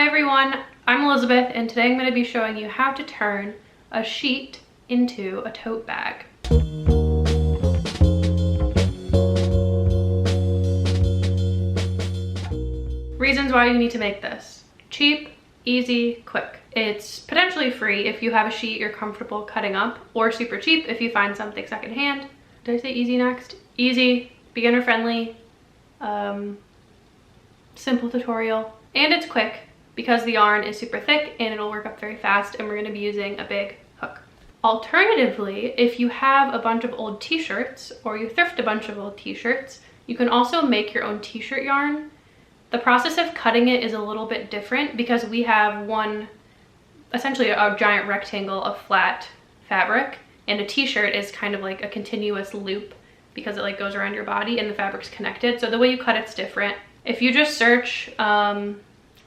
Hi everyone, I'm Elizabeth and today I'm going to be showing you how to turn a sheet into a tote bag. Reasons why you need to make this. Cheap, easy, quick. It's potentially free if you have a sheet you're comfortable cutting up, or super cheap if you find something secondhand. Did I say easy next? Easy, beginner friendly, simple tutorial, and it's quick because the yarn is super thick and it'll work up very fast, and we're going to be using a big hook. Alternatively, if you have a bunch of old t-shirts or you thrift a bunch of old t-shirts, you can also make your own t-shirt yarn. The process of cutting it is a little bit different because we have essentially a giant rectangle of flat fabric, and a t-shirt is kind of like a continuous loop because it like goes around your body and the fabric's connected. So the way you cut it's different. If you just search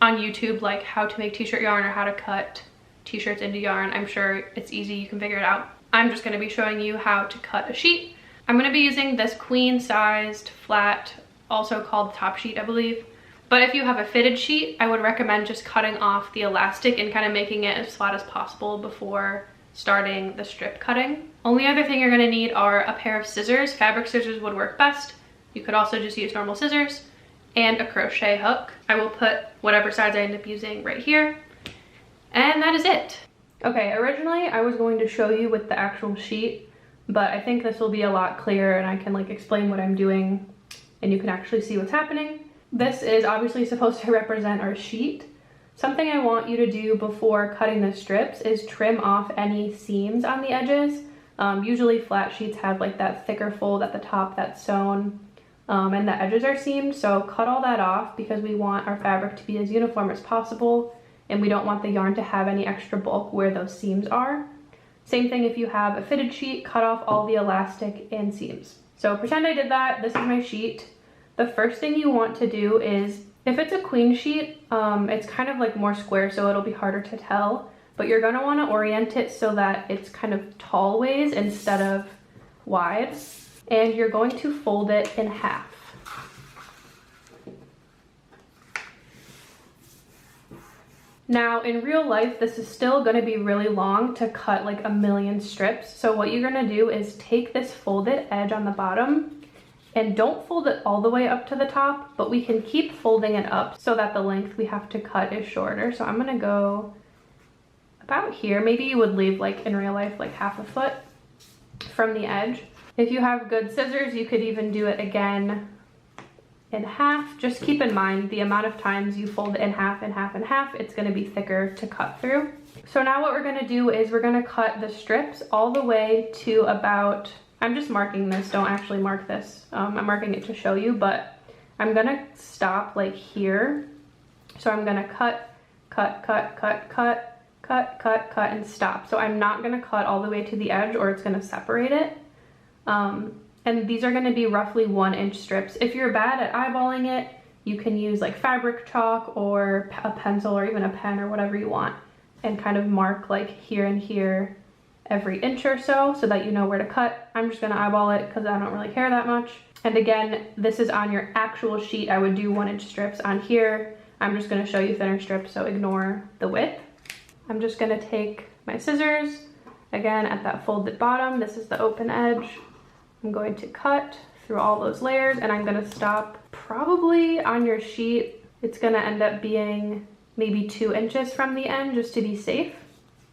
on YouTube like how to make t-shirt yarn or how to cut t-shirts into yarn, I'm sure it's easy, you can figure it out. I'm just going to be showing you how to cut a sheet. I'm going to be using this queen sized flat, also called top sheet I believe. But if you have a fitted sheet, I would recommend just cutting off the elastic and kind of making it as flat as possible before starting the strip cutting. Only other thing you're going to need are a pair of scissors. Fabric scissors would work best. You could also just use normal scissors, and a crochet hook. I will put whatever size I end up using right here. And that is it. Okay, originally I was going to show you with the actual sheet, but I think this will be a lot clearer and I can like explain what I'm doing and you can actually see what's happening. This is obviously supposed to represent our sheet. Something I want you to do before cutting the strips is trim off any seams on the edges. Usually flat sheets have like that thicker fold at the top that's sewn. And the edges are seamed, so cut all that off because we want our fabric to be as uniform as possible and we don't want the yarn to have any extra bulk where those seams are. Same thing if you have a fitted sheet, cut off all the elastic and seams. So pretend I did that. This is my sheet. The first thing you want to do is, if it's a queen sheet, it's kind of like more square, so it'll be harder to tell, but you're gonna wanna orient it so that it's kind of tall ways instead of wide. And you're going to fold it in half. Now in real life, this is still going to be really long to cut like a million strips. So what you're going to do is take this folded edge on the bottom and don't fold it all the way up to the top, but we can keep folding it up so that the length we have to cut is shorter. So I'm going to go about here. Maybe you would leave like in real life like half a foot from the edge. If you have good scissors, you could even do it again in half. Just keep in mind the amount of times you fold it in half and half and half, it's going to be thicker to cut through. So now what we're going to do is we're going to cut the strips all the way to about, I'm just marking this, don't actually mark this. I'm marking it to show you, but I'm going to stop like here. So I'm going to cut, cut, cut, cut, cut, cut, cut, cut, and stop. So I'm not going to cut all the way to the edge or it's going to separate it. And these are going to be roughly 1-inch strips. If you're bad at eyeballing it, you can use like fabric chalk or a pencil or even a pen or whatever you want and kind of mark like here and here every inch or so that you know where to cut. I'm just going to eyeball it because I don't really care that much. And again, this is on your actual sheet. I would do 1-inch strips. On here, I'm just going to show you thinner strips, so ignore the width. I'm just going to take my scissors, again at that folded bottom. This is the open edge. I'm going to cut through all those layers and I'm going to stop probably on your sheet. It's going to end up being maybe 2 inches from the end just to be safe.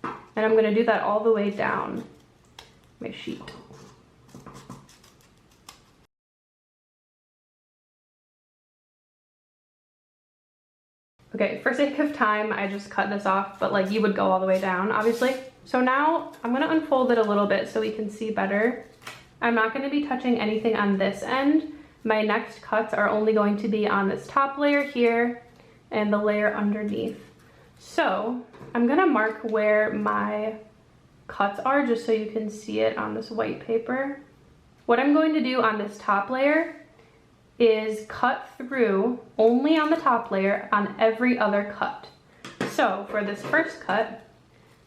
And I'm going to do that all the way down my sheet. Okay, for sake of time, I just cut this off, but like you would go all the way down, obviously. So now I'm going to unfold it a little bit so we can see better. I'm not going to be touching anything on this end. My next cuts are only going to be on this top layer here and the layer underneath. So I'm going to mark where my cuts are just so you can see it on this white paper. What I'm going to do on this top layer is cut through only on the top layer on every other cut. So for this first cut,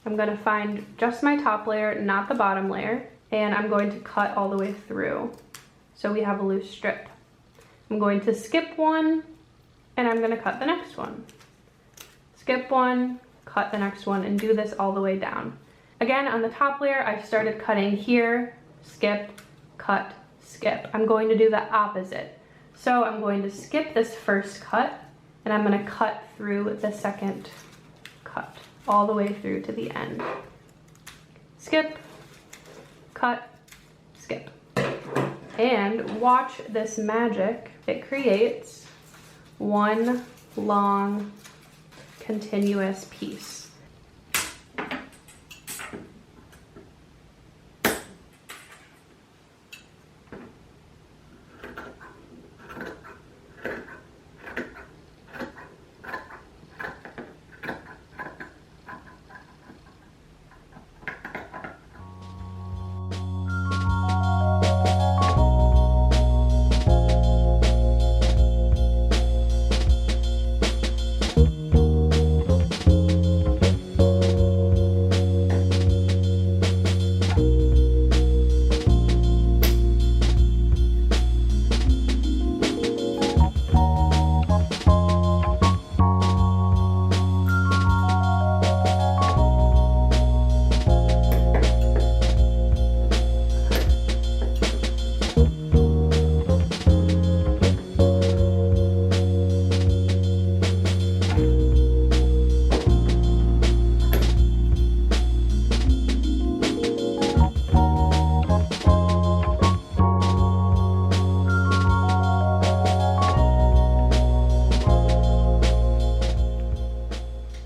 I'm going to find just my top layer, not the bottom layer. And I'm going to cut all the way through so we have a loose strip. I'm going to skip one and I'm going to cut the next one. skip one, cut the next one, and do this all the way down. Again, on the top layer, I started cutting here, skip, cut, skip. I'm going to do the opposite. So I'm going to skip this first cut, and I'm going to cut through the second cut, all the way through to the end. Skip, cut, skip. And watch this magic. It creates one long, continuous piece.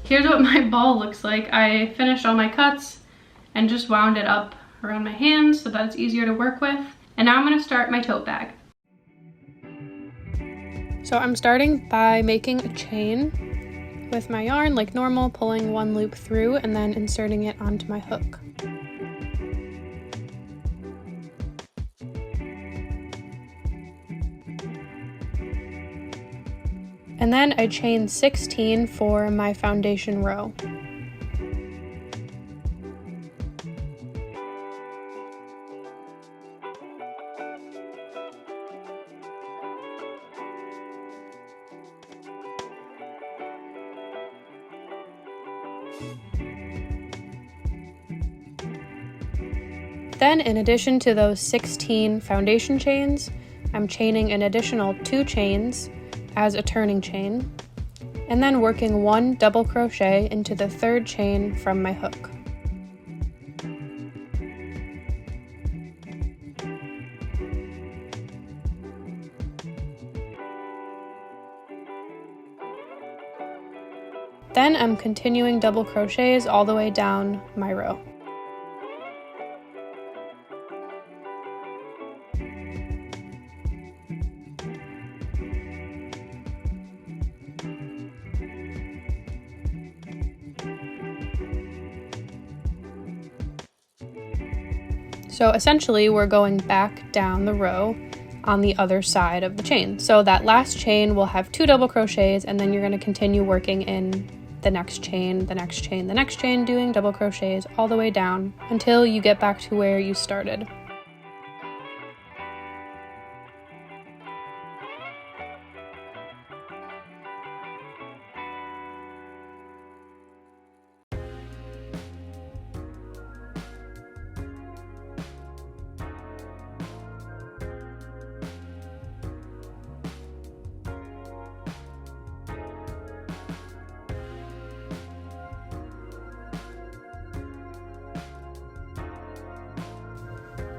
Here's what my ball looks like. I finished all my cuts and just wound it up around my hands so that it's easier to work with. And now I'm gonna start my tote bag. So I'm starting by making a chain with my yarn like normal, pulling one loop through and then inserting it onto my hook. And then I chain 16 for my foundation row. Then, in addition to those 16 foundation chains, I'm chaining an additional 2 chains as a turning chain, and then working 1 double crochet into the 3rd chain from my hook. Then I'm continuing double crochets all the way down my row. So essentially we're going back down the row on the other side of the chain. So that last chain will have 2 double crochets, and then you're going to continue working in the next chain, the next chain, the next chain, doing double crochets all the way down until you get back to where you started.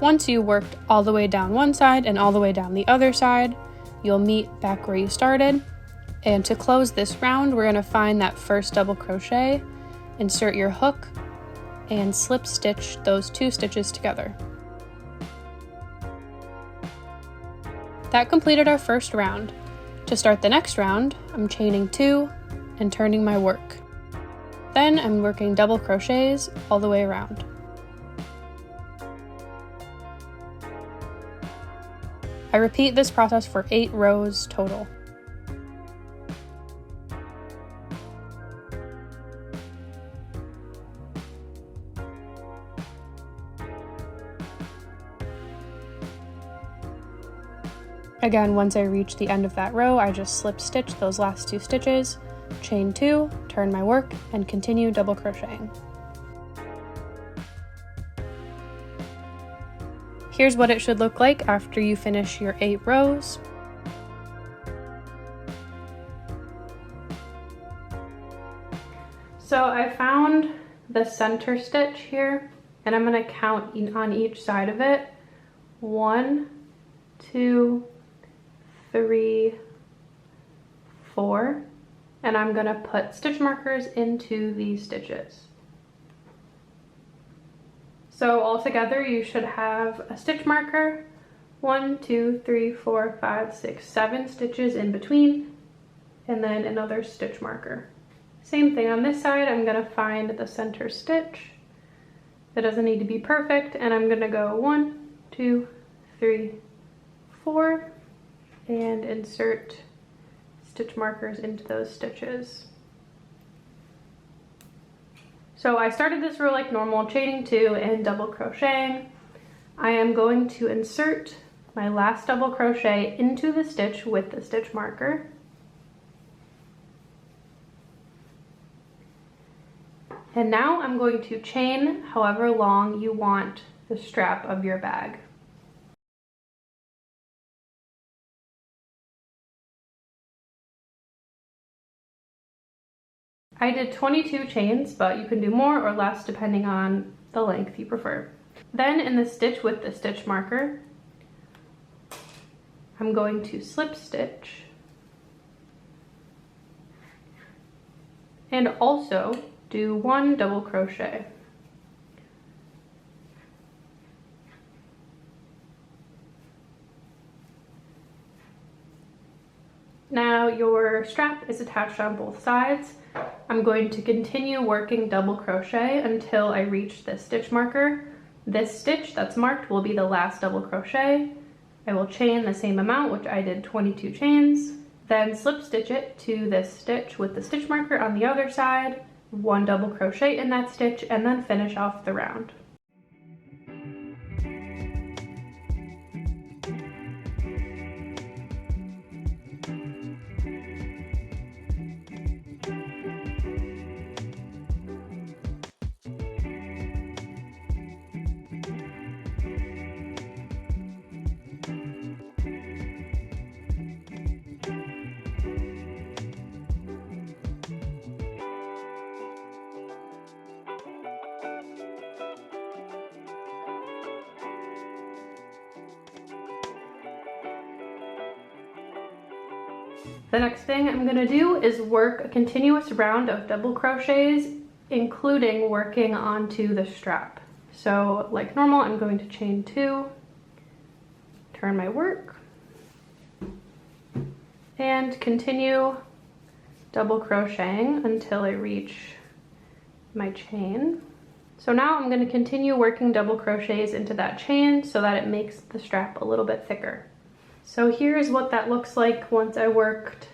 Once you worked all the way down one side and all the way down the other side, you'll meet back where you started. And to close this round, we're going to find that first double crochet, insert your hook, and slip stitch those 2 stitches together. That completed our first round. To start the next round, I'm chaining 2 and turning my work. Then I'm working double crochets all the way around. I repeat this process for 8 rows total. Again, once I reach the end of that row, I just slip stitch those last 2 stitches, chain 2, turn my work, and continue double crocheting. Here's what it should look like after you finish your 8 rows. So I found the center stitch here, and I'm going to count on each side of it. 1, 2, 3, 4, and I'm going to put stitch markers into these stitches. So altogether you should have a stitch marker, 1, 2, 3, 4, 5, 6, 7 stitches in between, and then another stitch marker. Same thing on this side. I'm going to find the center stitch. It doesn't need to be perfect, and I'm going to go 1, 2, 3, 4, and insert stitch markers into those stitches. So I started this row like normal, chaining 2 and double crocheting. I am going to insert my last double crochet into the stitch with the stitch marker. And now I'm going to chain however long you want the strap of your bag. I did 22 chains, but you can do more or less depending on the length you prefer. Then in the stitch with the stitch marker, I'm going to slip stitch and also do 1 double crochet. Now your strap is attached on both sides. I'm going to continue working double crochet until I reach this stitch marker. This stitch that's marked will be the last double crochet. I will chain the same amount, which I did 22 chains, then slip stitch it to this stitch with the stitch marker on the other side, 1 double crochet in that stitch, and then finish off the round. The next thing I'm going to do is work a continuous round of double crochets, including working onto the strap. So like normal, I'm going to chain 2, turn my work, and continue double crocheting until I reach my chain. So now I'm going to continue working double crochets into that chain so that it makes the strap a little bit thicker. So here's what that looks like once I worked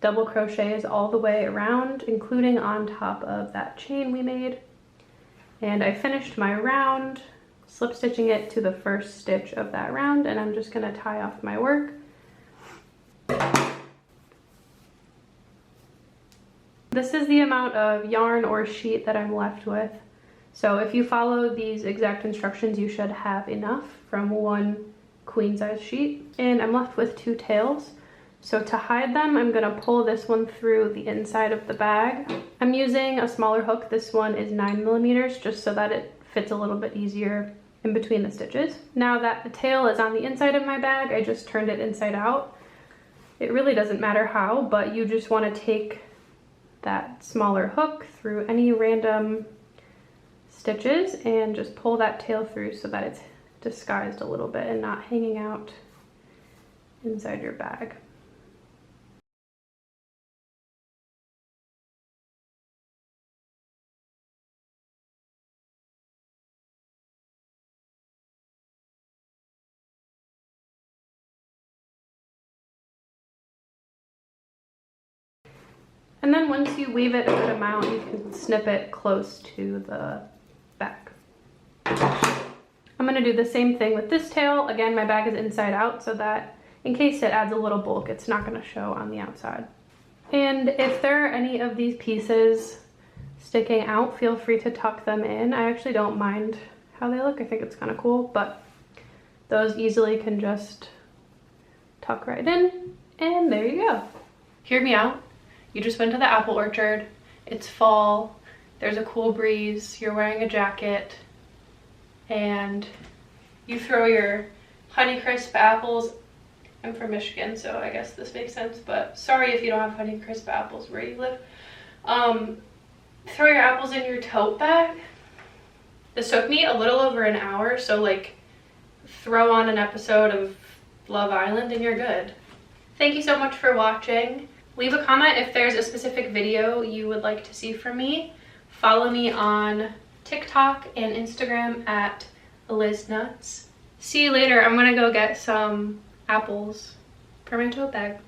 double crochets all the way around, including on top of that chain we made. And I finished my round, slip stitching it to the first stitch of that round, and I'm just gonna tie off my work. This is the amount of yarn or sheet that I'm left with. So if you follow these exact instructions, you should have enough from 1 queen size sheet. And I'm left with 2 tails. So to hide them, I'm gonna pull this one through the inside of the bag. I'm using a smaller hook. This one is 9mm, just so that it fits a little bit easier in between the stitches. Now that the tail is on the inside of my bag, I just turned it inside out. It really doesn't matter how, but you just wanna take that smaller hook through any random stitches and just pull that tail through so that it's disguised a little bit and not hanging out inside your bag. And then once you weave it a good amount, you can snip it close to the back. I'm gonna do the same thing with this tail. Again, my bag is inside out so that in case it adds a little bulk, it's not gonna show on the outside. And if there are any of these pieces sticking out, feel free to tuck them in. I actually don't mind how they look. I think it's kind of cool, but those easily can just tuck right in, and there you go. Hear me out. You just went to the apple orchard. It's fall. There's a cool breeze. You're wearing a jacket, and you throw your Honeycrisp apples. I'm from Michigan, so I guess this makes sense, but sorry if you don't have Honeycrisp apples where you live. Throw your apples in your tote bag. This took me a little over an hour, so like throw on an episode of Love Island and you're good. Thank you so much for watching. Leave a comment if there's a specific video you would like to see from me. Follow me on TikTok and Instagram at eliznuts. See you later. I'm gonna go get some apples for my tote bag.